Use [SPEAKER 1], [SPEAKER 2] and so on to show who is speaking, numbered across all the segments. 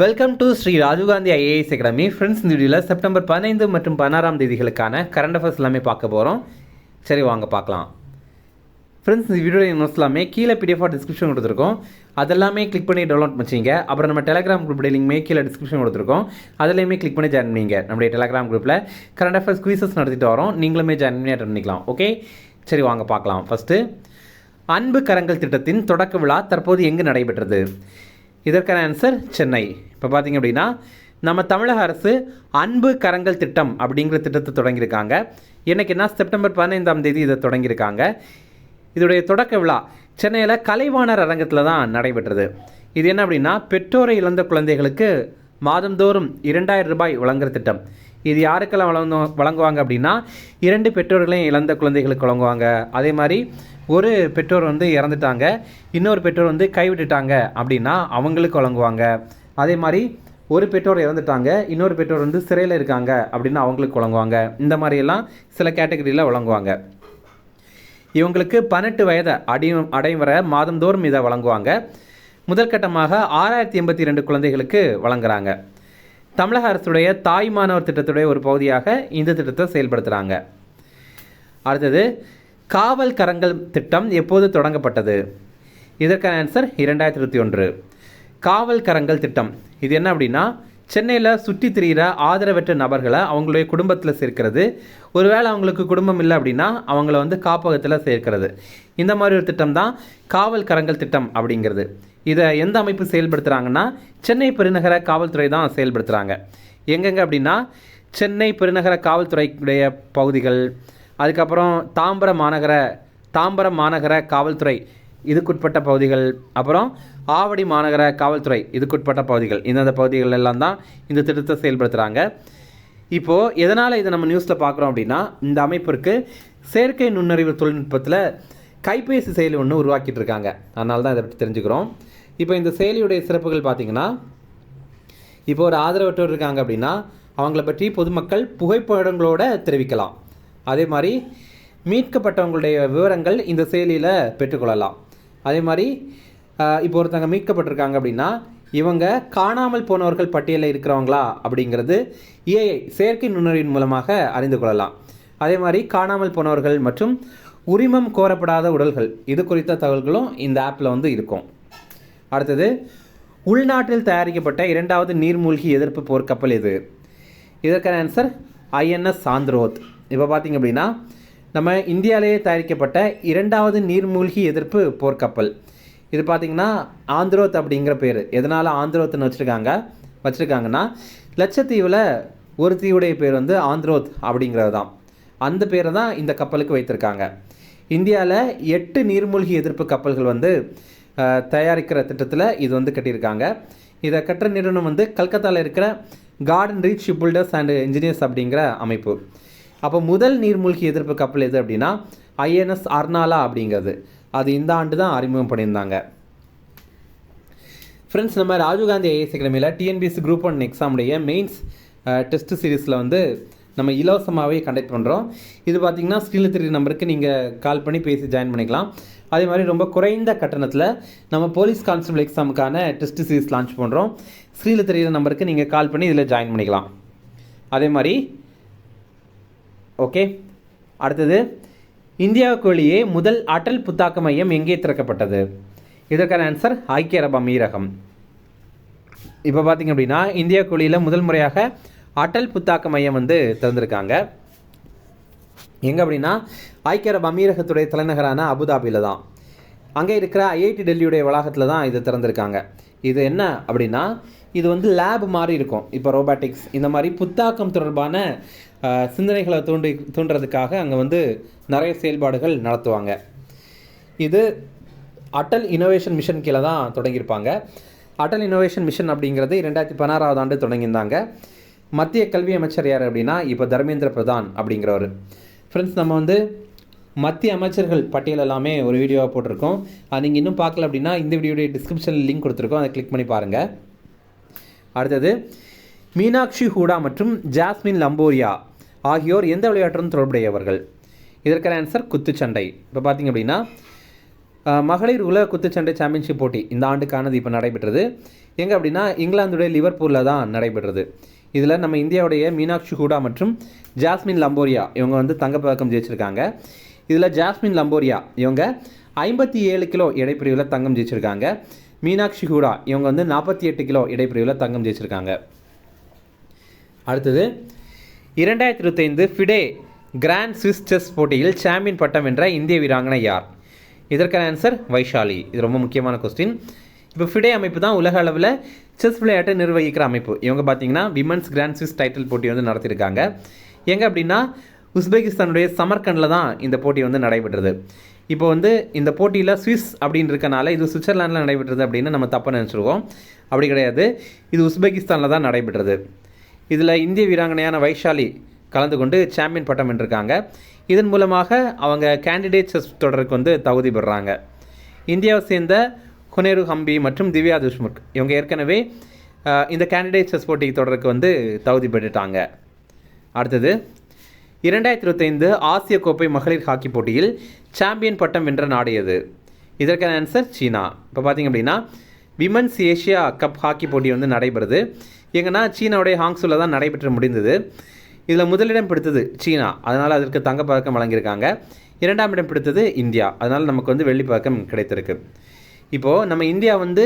[SPEAKER 1] Welcome to Sri Rajiv Gandhi IAS academy. Friends, இந்த வீடியோவில் September 15 மற்றும் 16 தேதிகளுக்கான கரண்ட் அஃபேர்ஸ் எல்லாமே பார்க்க போகிறோம். சரி, வாங்க பார்க்கலாம். ஃப்ரெண்ட்ஸ், இந்த வீடியோ நோட்ஸ் எல்லாமே கீழே பிடிஎஃபாக டிஸ்கிரிப்ஷன் கொடுத்துருக்கோம். அதெல்லாமே கிளிக் பண்ணி டவுன்லோட் பண்ணிச்சிங்க. அப்புறம் நம்ம டெலிகிராம் குரூப் லிங்க்மே கீழே டிஸ்கிரிப்ஷன் கொடுத்துருக்கோம். அதிலையுமே கிளிக் பண்ணி ஜாயின் பண்ணிங்க. நம்முடைய டெலிகிராம் குரூப்பில் கரண்ட் அஃபேர்ஸ் குவிசஸ் நடத்திட்டு வரோம். நீங்களுமே ஜாயின் பண்ணி அட்டன் பண்ணிக்கலாம். ஓகே, சரி வாங்க பார்க்கலாம். ஃபஸ்ட்டு, அன்பு கரங்கள் திட்டத்தின் தொடக்க விழா தற்போது எங்கு நடைபெற்றது? இதற்கான ஆன்சர் சென்னை. இப்போ பார்த்திங்க அப்படின்னா, நம்ம தமிழக அரசு அன்பு கரங்கள் திட்டம் அப்படிங்கிற திட்டத்தை தொடங்கியிருக்காங்க. என்றைக்குன்னா செப்டம்பர் 15 தேதி இதை தொடங்கியிருக்காங்க. இதோடைய தொடக்க விழா சென்னையில் கலைவாணர் அரங்கத்தில் தான் நடைபெற்றது. இது என்ன அப்படின்னா, பெற்றோரை இழந்த குழந்தைகளுக்கு மாதந்தோறும் 2000 ரூபாய் வழங்குகிற திட்டம். இது யாருக்கெல்லாம் வழங்குவாங்க அப்படின்னா, 2 பெற்றோர்களையும் இழந்த குழந்தைகளுக்கு வழங்குவாங்க. அதே மாதிரி ஒரு பெற்றோர் இறந்துட்டாங்க, இன்னொரு பெற்றோர் கைவிட்டுட்டாங்க அப்படின்னா அவங்களுக்கு வழங்குவாங்க. அதே மாதிரி ஒரு பெற்றோர் இறந்துட்டாங்க, இன்னொரு பெற்றோர் சிறையில் இருக்காங்க அப்படின்னா அவங்களுக்கு வழங்குவாங்க. இந்த மாதிரியெல்லாம் சில கேட்டகரியில் வழங்குவாங்க. இவங்களுக்கு 18 வயதை அடையும் வர மாதந்தோறும் இதை வழங்குவாங்க. முதற்கட்டமாக 6082 குழந்தைகளுக்கு வழங்குறாங்க. தமிழக அரசுடைய தாய் மாணவர் திட்டத்துடைய ஒரு பகுதியாக இந்த திட்டத்தை செயல்படுத்துகிறாங்க. அடுத்தது, காவல் கரங்கள் திட்டம் எப்போது தொடங்கப்பட்டது? இதற்கான ஆன்சர் 2021. காவல் கரங்கள் திட்டம் இது என்ன அப்படின்னா, சென்னையில் சுற்றி திரிகிற ஆதரவற்ற நபர்களை அவங்களுடைய குடும்பத்தில் சேர்க்கிறது. ஒருவேளை அவங்களுக்கு குடும்பம் இல்லை அப்படின்னா அவங்கள காப்பகத்தில் சேர்க்கிறது. இந்த மாதிரி ஒரு திட்டம் தான் காவல் கரங்கள் திட்டம் அப்படிங்கிறது. இதை எந்த அமைப்பு செயல்படுத்துகிறாங்கன்னா, சென்னை பெருநகர காவல்துறை தான் செயல்படுத்துகிறாங்க. எங்கெங்கே அப்படின்னா, சென்னை பெருநகர காவல்துறையுடைய பகுதிகள், அதுக்கப்புறம் தாம்பரம் மாநகர காவல்துறை இதுக்குட்பட்ட பகுதிகள், அப்புறம் ஆவடி மாநகர காவல்துறை இதுக்குட்பட்ட பகுதிகள், இந்த பகுதிகள் எல்லாம் தான் இந்த திட்டத்தை செயல்படுத்துகிறாங்க. இப்போது எதனால் இதை நம்ம நியூஸில் பார்க்குறோம் அப்படின்னா, இந்த அமைப்பிற்கு செயற்கை நுண்ணறிவு தொழில்நுட்பத்தில் கைபேசி செயலி ஒன்று உருவாக்கிட்டு இருக்காங்க. அதனால தான் இதை பற்றி தெரிஞ்சுக்கிறோம். இப்போ இந்த செயலியுடைய சிறப்புகள் பார்த்திங்கன்னா, இப்போ ஒரு ஆதரவற்றோர் இருக்காங்க அப்படின்னா அவங்கள பற்றி பொதுமக்கள் புகைப்படங்களோட தெரிவிக்கலாம். அதே மாதிரி மீட்கப்பட்டவங்களுடைய விவரங்கள் இந்த செயலியில் பெற்றுக்கொள்ளலாம். அதே மாதிரி இப்போ ஒருத்தங்க மீட்கப்பட்டிருக்காங்க அப்படின்னா இவங்க காணாமல் போனவர்கள் பட்டியலில் இருக்கிறவங்களா அப்படிங்கிறது ஏஐ செயற்கை நுண்ணறிவின் மூலமாக அறிந்து கொள்ளலாம். அதே மாதிரி காணாமல் போனவர்கள் மற்றும் உரிமம் கோரப்படாத உடல்கள் இது குறித்த தகவல்களும் இந்த ஆப்பில் இருக்கும். அடுத்தது, உள்நாட்டில் தயாரிக்கப்பட்ட 2வது நீர்மூழ்கி எதிர்ப்பு போர்க்கப்பல் எது? இதற்கான ஆன்சர் INS ஆந்த்ரோத். இப்போ பார்த்திங்க அப்படின்னா, நம்ம இந்தியாவிலேயே தயாரிக்கப்பட்ட 2வது நீர்மூழ்கி எதிர்ப்பு போர்க்கப்பல். இது பார்த்திங்கன்னா ஆந்த்ரோத் அப்படிங்கிற பேர். எதனால் ஆந்த்ரோத்னு வச்சுருக்காங்கன்னா, லட்சத்தீவில் ஒரு தீவுடைய பேர் ஆந்த்ரோத் அப்படிங்கிறது தான். அந்த பேரை தான் இந்த கப்பலுக்கு வைத்திருக்காங்க. இந்தியாவில் 8 நீர்மூழ்கி எதிர்ப்பு கப்பல்கள் தயாரிக்கிற திட்டத்தில் இது கட்டியிருக்காங்க. இதை கட்டுற நிறுவனம் கல்கத்தாவில் இருக்கிற Garden Reach Ship Builders and Engineers அப்படிங்கிற அமைப்பு. அப்போ முதல் நீர்மூழ்கி எதிர்ப்பு கப்பல் எது அப்படின்னா INS அர்னாலா அப்படிங்கிறது. அது இந்த ஆண்டு தான் அறிமுகம் பண்ணியிருந்தாங்க. ஃப்ரெண்ட்ஸ், நம்ம ராஜீவ்காந்தி ஐஏஎஸ் அகாடமியில் TNPSC Group 1 எக்ஸாமுடைய மெயின்ஸ் டெஸ்ட் சீரீஸில் நம்ம இலவசமாகவே கண்டக்ட் பண்ணுறோம். இது பார்த்திங்கன்னா ஸ்க்ரீனில் தெரியுற நம்பருக்கு நீங்கள் கால் பண்ணி பேசி ஜாயின் பண்ணிக்கலாம். அதே மாதிரி ரொம்ப குறைந்த கட்டணத்தில் நம்ம போலீஸ் கான்ஸ்டபிள் எக்ஸாமுக்கான டெஸ்ட் சீரீஸ் லான்ச் பண்ணுறோம். ஸ்க்ரீனில் தெரியுற நம்பருக்கு நீங்கள் கால் பண்ணி இதில் ஜாயின் பண்ணிக்கலாம். அதே மாதிரி ஓகே, அடுத்தது, இந்தியாவுக்கு வெளியே முதல் அடல் புத்தாக்க மையம் எங்கே திறக்கப்பட்டது? இதற்கான ஆன்சர் ஐக்கிய அரபு அமீரகம். இப்போ பார்த்திங்க அப்படின்னா, இந்தியாவுக்கு வெளியில் முதல் முறையாக அடல் புத்தாக்க மையம் திறந்திருக்காங்க. எங்கே அப்படின்னா, ஐக்கிய அரபு அமீரகத்துடைய தலைநகரான அபுதாபியில் தான். அங்கே இருக்கிற IIT டெல்லியுடைய வளாகத்தில் தான் இது திறந்திருக்காங்க. இது என்ன அப்படின்னா, இது லேப் மாதிரி இருக்கும். இப்போ ரோபாட்டிக்ஸ் இந்த மாதிரி புத்தாக்கம் தொடர்பான சிந்தனைகளை தூண்டுறதுக்காக அங்கே நிறைய செயல்பாடுகள் நடத்துவாங்க. இது அடல் இனோவேஷன் மிஷன் கீழே தான் தொடங்கியிருப்பாங்க. அடல் இனோவேஷன் மிஷன் அப்படிங்கிறது 2016 ஆண்டு தொடங்கியிருந்தாங்க. மத்திய கல்வி அமைச்சர் யார் அப்படின்னா இப்போ தர்மேந்திர பிரதான் அப்படிங்கிறவர். ஃப்ரெண்ட்ஸ், நம்ம மத்திய அமைச்சர்கள் பட்டியல் எல்லாமே ஒரு வீடியோவாக போட்டிருக்கோம். அது நீங்கள் இன்னும் பார்க்கல அப்படின்னா இந்த வீடியோடைய டிஸ்கிரிப்ஷனில் லிங்க் கொடுத்துருக்கோம், அதை கிளிக் பண்ணி பாருங்கள். அடுத்தது, மீனாட்சி ஹூடா மற்றும் ஜாஸ்மின் லம்போரியா ஆகியோர் எந்த விளையாட்டுடன் தொடர்புடையவர்கள்? இதற்கான ஆன்சர் குத்துச்சண்டை. இப்போ பார்த்திங்க அப்படின்னா, மகளிர் உலக குத்துச்சண்டை சாம்பியன்ஷிப் போட்டி இந்த ஆண்டுக்கானது இப்போ நடைபெற்றது. எங்கே அப்படின்னா இங்கிலாந்துடைய லிவர்பூலில் தான் நடைபெறுறது. இதில் நம்ம இந்தியாவுடைய மீனாட்சி ஹூடா மற்றும் ஜாஸ்மின் லம்போரியா இவங்க வந்து தங்கப்பதக்கம் ஜெயிச்சிருக்காங்க. இதில் ஜாஸ்மின் லம்போரியா இவங்க 57 கிலோ இடைப்பிரிவில் தங்கம் ஜெயிச்சிருக்காங்க. மீனாட்சி ஹூடா இவங்க வந்து 48 கிலோ இடைப்பிரிவில் தங்கம் ஜெயிச்சிருக்காங்க. அடுத்தது 2025 ஃபிடே கிராண்ட் ஸ்விஸ் செஸ் போட்டியில் சாம்பியன் பட்டம் வென்ற இந்திய வீராங்கனை யார்? இதற்கான ஆன்சர் வைஷாலி. இது ரொம்ப முக்கியமான கொஸ்டின். இப்போ ஃபிடே அமைப்பு தான் உலக அளவில் செஸ் விளையாட்டை நிர்வகிக்கிற அமைப்பு. இவங்க பார்த்தீங்கன்னா விமன்ஸ் கிராண்ட் ஸ்விஸ் டைட்டில் போட்டி வந்து நடத்தியிருக்காங்க. எங்கே அப்படின்னா உஸ்பெகிஸ்தானுடைய சமர்கண்டில் தான் இந்த போட்டி வந்து நடைபெற்றது. இப்போ வந்து இந்த போட்டியில் ஸ்விஸ் அப்படின்னு இருக்கனால இது சுவிட்சர்லாண்டில் நடைபெற்றது அப்படின்னு நம்ம தப்பாக நினச்சிருவோம். அப்படி கிடையாது, இது உஸ்பெகிஸ்தானில் தான் நடைபெற்றது. இதில் இந்திய வீராங்கனையான வைஷாலி கலந்து கொண்டு சாம்பியன் பட்டம் வென்றிருக்காங்க. இதன் மூலமாக அவங்க கேண்டிடேட் செஸ் தொடருக்கு வந்து தகுதி பெறுறாங்க. இந்தியாவை சேர்ந்த ஹுனேரு ஹம்பி மற்றும் திவ்யா துஷ்முக் இவங்க ஏற்கனவே இந்த கேண்டிடேட் செஸ் போட்டி தொடருக்கு வந்து தகுதி பெற்றுட்டாங்க. அடுத்தது 2025 ஆசிய கோப்பை மகளிர் ஹாக்கி போட்டியில் சாம்பியன் பட்டம் வென்ற நாடு எது? இதற்கான ஆன்சர் சீனா. இப்போ பார்த்திங்க அப்படின்னா விமன்ஸ் ஏஷியா கப் ஹாக்கி போட்டி வந்து நடைபெறுது. எங்கன்னா சீனாவுடைய ஹாங்ஸூவில் தான் நடைபெற்று முடிந்தது. இதில் முதலிடம் பிடித்தது சீனா, அதனால் அதற்கு தங்கப்பதக்கம் வழங்கியிருக்காங்க. 2ஆம் இடம் பிடித்தது இந்தியா, அதனால் நமக்கு வந்து வெள்ளிப்பதக்கம் கிடைத்திருக்கு. இப்போது நம்ம இந்தியா வந்து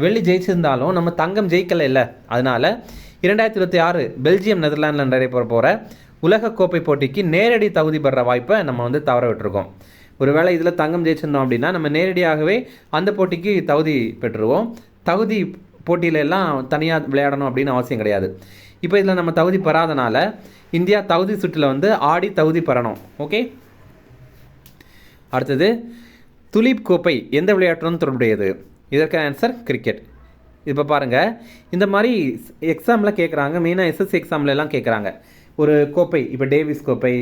[SPEAKER 1] வெள்ளி ஜெயிச்சிருந்தாலும் நம்ம தங்கம் ஜெயிக்கலை இல்லை. அதனால் 2026 பெல்ஜியம் நெதர்லாண்டில் நடைபெற போகிற உலகக்கோப்பை போட்டிக்கு நேரடி தகுதி பெற வாய்ப்பை நம்ம வந்து தவற விட்டுருக்கோம். ஒருவேளை இதில் தங்கம் ஜெயிச்சிருந்தோம் அப்படின்னா நம்ம நேரடியாகவே அந்த போட்டிக்கு தகுதி பெற்றுருவோம். தகுதி போட்டியில எல்லாம் தனியாக விளையாடணும் அப்படின்னு அவசியம் கிடையாது. இப்போ இதில் நம்ம தகுதி பெறாதனால இந்தியா தகுதி சுற்றில் வந்து ஆடி தகுதி பெறணும். ஓகே, அடுத்தது துலீப் கோப்பை எந்த விளையாட்டுடன் தொடர்புடையது? இதற்கான ஆன்சர் கிரிக்கெட். இப்போ பாருங்கள், இந்த மாதிரி எக்ஸாமில் கேட்குறாங்க. மெயினாக எஸ்எஸ்சி எக்ஸாம்லாம் கேட்குறாங்க. ஒரு கோப்பை, இப்போ டேவிஸ் கோப்பை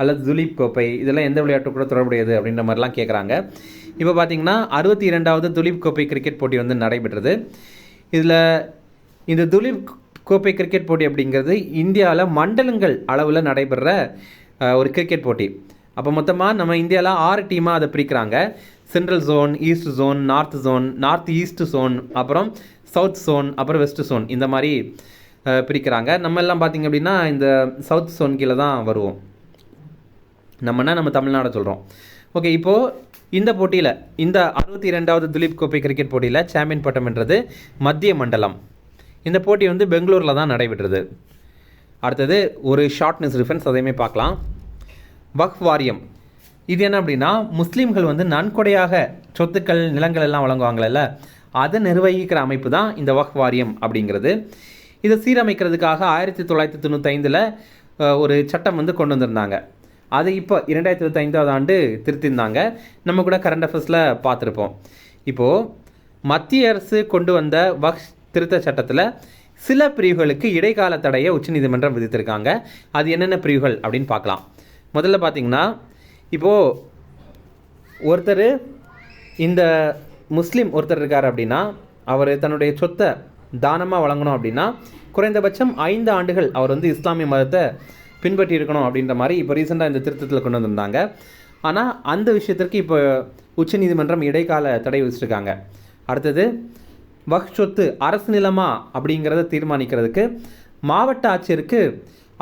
[SPEAKER 1] அல்லது துலீப் கோப்பை, இதெல்லாம் எந்த விளையாட்டு கூட தொடர்புடையது அப்படின்ற மாதிரிலாம் கேட்குறாங்க. இப்போ பார்த்தீங்கன்னா 62வது துலீப் கோப்பை கிரிக்கெட் போட்டி வந்து நடைபெற்றது. இதில் இந்த துலீப் கோப்பை கிரிக்கெட் போட்டி அப்படிங்கிறது இந்தியாவில் மண்டலங்கள் அளவில் நடைபெற ஒரு கிரிக்கெட் போட்டி. அப்போ மொத்தமாக நம்ம இந்தியாவில் 6 டீமாக அதை பிரிக்கிறாங்க. Central zone, east zone, north zone, north east zone, அப்புறம் சவுத் ஜோன், அப்புறம் வெஸ்ட் ஜோன், இந்த மாதிரி பிரிக்கிறாங்க. நம்ம எல்லாம் பார்த்திங்க அப்படின்னா இந்த சவுத் ஜோன் கீழே தான் வருவோம். நம்ம தமிழ்நாடு சொல்கிறோம். ஓகே, இப்போது இந்த போட்டியில் இந்த 62வது துலீப் கோப்பை கிரிக்கெட் போட்டியில் சாம்பியன் பட்டம் வென்றது மத்திய மண்டலம். இந்த போட்டி வந்து பெங்களூரில் தான் நடைபெற்றது. அடுத்தது ஒரு ஷார்ட் நியூஸ் ரிஃபரன்ஸ், அதையுமே பார்க்கலாம். வக்ஃப் வாரியம் இது என்ன அப்படின்னா முஸ்லீம்கள் வந்து நன்கொடையாக சொத்துக்கள் நிலங்கள் எல்லாம் வழங்குவாங்கள்ல, அதை நிர்வகிக்கிற அமைப்பு தான் இந்த வக்ஃப் வாரியம் அப்படிங்கிறது. இதை சீரமைக்கிறதுக்காக 1995 ஒரு சட்டம் வந்து கொண்டு வந்திருந்தாங்க. அதை இப்போ 2025ஆம் ஆண்டு திருத்திருந்தாங்க. நம்ம கூட கரண்ட் அஃபேர்ஸில் பார்த்துருப்போம். இப்போது மத்திய அரசு கொண்டு வந்த வக்ஃப் திருத்த சட்டத்தில் சில பிரிவுகளுக்கு இடைக்கால தடையை உச்சநீதிமன்றம் விதித்திருக்காங்க. அது என்னென்ன பிரிவுகள் அப்படின்னு பார்க்கலாம். முதல்ல பார்த்திங்கன்னா, இப்போது ஒருத்தர் இந்த முஸ்லீம் ஒருத்தர் இருக்கார் அப்படின்னா அவர் தன்னுடைய சொத்தை தானமாக வழங்கணும் அப்படின்னா குறைந்தபட்சம் 5 ஆண்டுகள் அவர் வந்து இஸ்லாமிய மதத்தை பின்பற்றி இருக்கணும் அப்படின்ற மாதிரி இப்போ ரீசெண்டாக இந்த திருத்தத்தில் கொண்டு வந்திருந்தாங்க. ஆனால் அந்த விஷயத்திற்கு இப்போ உச்சநீதிமன்றம் இடைக்கால தடை விதிச்சிருக்காங்க. அடுத்தது வக்ஃப் சொத்து அரசு நிலமா அப்படிங்கிறத தீர்மானிக்கிறதுக்கு மாவட்ட ஆட்சியருக்கு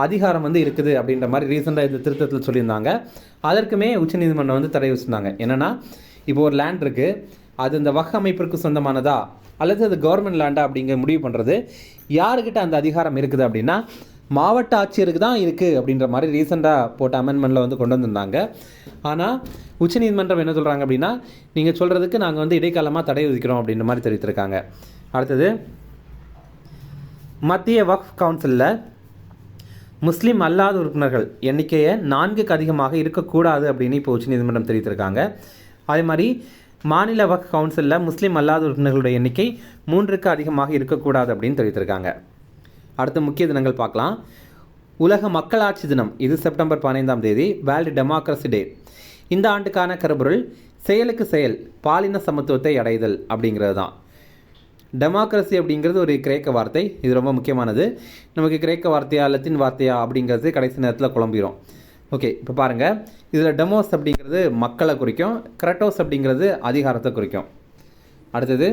[SPEAKER 1] அதிகாரம் வந்து இருக்குது அப்படின்ற மாதிரி ரீசெண்டாக இந்த திருத்தத்தில் சொல்லியிருந்தாங்க. அதற்குமே உச்சநீதிமன்றம் வந்து தடை வச்சுருந்தாங்க. என்னென்னா, இப்போ ஒரு லேண்ட் இருக்குது, அது இந்த வக்ஃப் அமைப்பிற்கு சொந்தமானதா அல்லது அது கவர்மெண்ட் லேண்டா அப்படிங்கிற முடிவு பண்ணுறது யாருக்கிட்ட அந்த அதிகாரம் இருக்குது அப்படின்னா மாவட்ட ஆட்சியருக்கு தான் இருக்குது அப்படின்ற மாதிரி ரீசெண்டாக போட்ட அமெண்ட்மெண்ட்டில் வந்து கொண்டு வந்திருந்தாங்க. ஆனால் உச்சநீதிமன்றம் என்ன சொல்கிறாங்க அப்படின்னா நீங்கள் சொல்கிறதுக்கு நாங்கள் வந்து இடைக்காலமாக தடை விதிக்கிறோம் அப்படின்ற மாதிரி தெரிவித்திருக்காங்க. அடுத்தது மத்திய வக்ஃப் கவுன்சிலில் முஸ்லீம் அல்லாத உறுப்பினர்கள் எண்ணிக்கையை 4க்கு அதிகமாக இருக்கக்கூடாது அப்படின்னு இப்போ உச்சநீதிமன்றம் தெரிவித்திருக்காங்க. அதே மாதிரி மாநில வக்ஃப் கவுன்சிலில் முஸ்லீம் அல்லாத உறுப்பினர்களுடைய எண்ணிக்கை 3க்கு அதிகமாக இருக்கக்கூடாது அப்படின்னு தெரிவித்திருக்காங்க. அடுத்த முக்கிய தினங்கள் பார்க்கலாம். உலக மக்களாட்சி தினம், இது செப்டம்பர் 15ஆம் தேதி. வேர்ல்டு டெமோக்ரஸி டே. இந்த ஆண்டுக்கான கருப்பொருள் செயலுக்கு செயல், பாலின சமத்துவத்தை அடைதல் அப்படிங்கிறது தான். டெமோக்ரஸி அப்படிங்கிறது ஒரு கிரேக்க வார்த்தை. இது ரொம்ப முக்கியமானது. நமக்கு கிரேக்க வார்த்தையா லத்தீன் வார்த்தையா அப்படிங்கிறது கடைசி நேரத்தில் குழம்பிடும். ஓகே, இப்போ பாருங்கள், இதில் டெமோஸ் அப்படிங்கிறது மக்களை குறிக்கும், கிரட்டோஸ் அப்படிங்கிறது அதிகாரத்தை குறிக்கும். அடுத்தது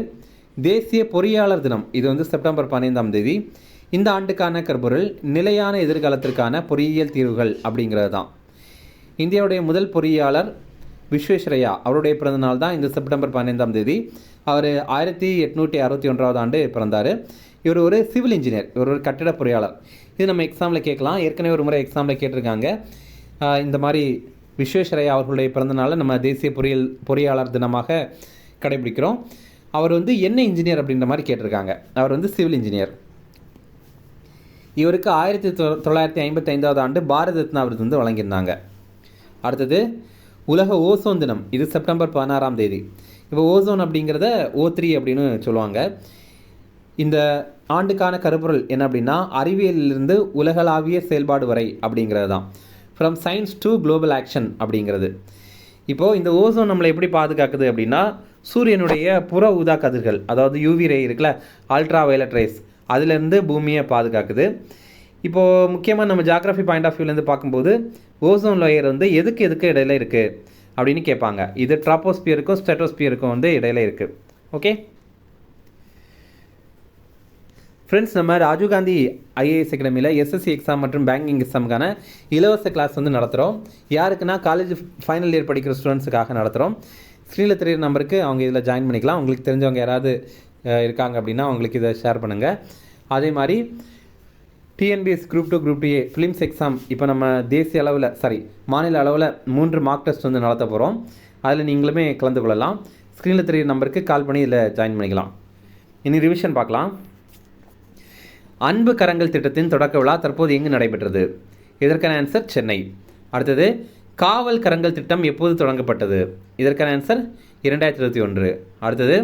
[SPEAKER 1] தேசிய பொறியாளர் தினம் இது வந்து செப்டம்பர் 15ஆம் தேதி. இந்த ஆண்டுக்கான கருப்பொருள் நிலையான எதிர்காலத்திற்கான பொறியியல் தீர்வுகள் அப்படிங்கிறது தான். இந்தியாவுடைய முதல் பொறியாளர் விஸ்வேஸ்வரையா அவருடைய பிறந்தநாள் தான் இந்த செப்டம்பர் 15ஆம் தேதி. அவர் 1861 ஆண்டு பிறந்தார். இவர் ஒரு சிவில் இன்ஜினியர், இவர் ஒரு கட்டிட பொறியாளர். இது நம்ம எக்ஸாமில் கேட்கலாம், ஏற்கனவே ஒரு முறை எக்ஸாமில் கேட்டிருக்காங்க. இந்த மாதிரி விஸ்வேஸ்வரையா அவர்களுடைய பிறந்தநாளை நம்ம தேசிய பொறியாளர் தினமாக கடைபிடிக்கிறோம். அவர் வந்து என்ன இன்ஜினியர் அப்படின்ற மாதிரி கேட்டிருக்காங்க. அவர் வந்து சிவில் இன்ஜினியர். இவருக்கு 1955 ஆண்டு பாரத ரத்னா விருது வந்து வழங்கியிருந்தாங்க. அடுத்தது உலக ஓசோன் தினம், இது செப்டம்பர் 16ஆம் தேதி. இப்போ ஓசோன் அப்படிங்கிறத O3 அப்படின்னு சொல்லுவாங்க. இந்த ஆண்டுக்கான கருப்பொருள் என்ன அப்படின்னா, அறிவியலிலிருந்து உலகளாவிய செயல்பாடு வரை அப்படிங்கிறது தான். From science to global action அப்படிங்கிறது. இப்போது இந்த ஓசோன் நம்மளை எப்படி பாதுகாக்குது அப்படின்னா, சூரியனுடைய புற ஊதா கதிர்கள், அதாவது யூவி ரே இருக்குல்ல, அல்ட்ரா வயலட் ரேஸ், அதிலேருந்து பூமியை பாதுகாக்குது. இப்போது முக்கியமாக நம்ம ஜியாகிரஃபி பாயிண்ட் ஆஃப் வியூலேருந்து பார்க்கும்போது ஓசோன் லேயர் வந்து எதுக்கு இடையில இருக்குது அப்படின்னு கேட்பாங்க. இது ட்ராப்போஸ்பியருக்கும் ஸ்ட்ராட்டோஸ்பியருக்கும் வந்து இடையில இருக்குது. ஓகே ஃப்ரெண்ட்ஸ், நம்ம ராஜீவ்காந்தி ஐஏஎஸ் அகாடமியில் எஸ்எஸ்சி எக்ஸாம் மற்றும் பேங்கிங் எக்ஸாமுக்கான இலவச கிளாஸ் வந்து நடத்துகிறோம். யாருக்குன்னா காலேஜ் ஃபைனல் இயர் படிக்கிற ஸ்டூடெண்ட்ஸுக்காக நடத்துகிறோம். ஸ்க்ரீனில் தெரியுற நம்பருக்கு அவங்க இதில் ஜாயின் பண்ணிக்கலாம். உங்களுக்கு தெரிஞ்சவங்க யாராவது இருக்காங்க அப்படின்னா அவங்களுக்கு இதை ஷேர் பண்ணுங்கள். அதே மாதிரி TNPS group 2 group 2A films exam இப்போ நம்ம தேசிய அளவில் மாநில அளவில் 3 மார்க் டெஸ்ட் வந்து நடத்த போகிறோம். அதில் நீங்களுமே கலந்து கொள்ளலாம். ஸ்க்ரீனில் தெரியுற நம்பருக்கு கால் பண்ணி இதில் ஜாயின் பண்ணிக்கலாம். இனி ரிவிஷன் பார்க்கலாம். அன்பு கரங்கள் திட்டத்தின் தொடக்க விழா தற்போது எங்கு நடைபெற்றது? இதற்கான ஆன்சர் சென்னை. அடுத்தது காவல் கரங்கள் திட்டம் எப்போது தொடங்கப்பட்டது? இதற்கான ஆன்சர் 2021. அடுத்தது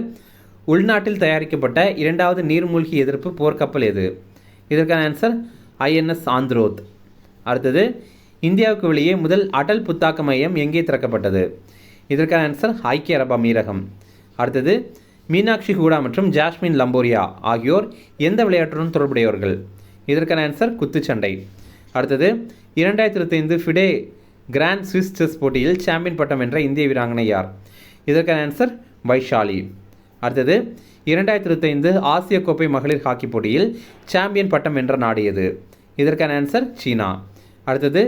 [SPEAKER 1] உள்நாட்டில் தயாரிக்கப்பட்ட 2வது நீர்மூழ்கி எதிர்ப்பு போர்க்கப்பல் எது? இதற்கான ஆன்சர் INS ஆந்த்ரோத். அடுத்தது இந்தியாவுக்கு வெளியே முதல் அடல் புத்தாக்க மையம் எங்கே திறக்கப்பட்டது? இதற்கான ஆன்சர் ஐக்கிய அரபு அமீரகம். அடுத்தது மீனாட்சி ஹூடா மற்றும் ஜாஸ்மின் லம்போரியா ஆகியோர் எந்த விளையாட்டுடன் தொடர்புடையவர்கள்? இதற்கான ஆன்சர் குத்துச்சண்டை. அடுத்தது 2025 ஃபிடே கிராண்ட் சுவிஸ் செஸ் போட்டியில் சாம்பியன் பட்டம் வென்ற இந்திய வீராங்கனை யார்? இதற்கான ஆன்சர் வைஷாலி. அடுத்தது 2025 ஆசிய கோப்பை மகளிர் ஹாக்கி போட்டியில் சாம்பியன் பட்டம் வென்ற நாடு எது? இதற்கான ஆன்சர் சீனா. அடுத்தது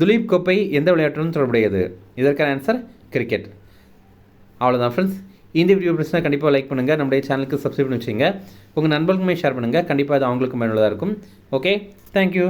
[SPEAKER 1] துலீப் கோப்பை எந்த விளையாட்டுடன் தொடர்புடையது? இதற்கான ஆன்சர் கிரிக்கெட். அவ்வளோதான் ஃப்ரெண்ட்ஸ். இந்த வீடியோ பிடிச்சினா கண்டிப்பாக லைக் பண்ணுங்கள், நம்முடைய சேனலுக்கு சப்ஸ்கிரைப் பண்ணி வச்சுங்க, உங்கள் நண்பர்களுமே ஷேர் பண்ணுங்கள். கண்டிப்பாக அது அவங்களுக்கு பயனுள்ளதாக இருக்கும். Okay, thank you.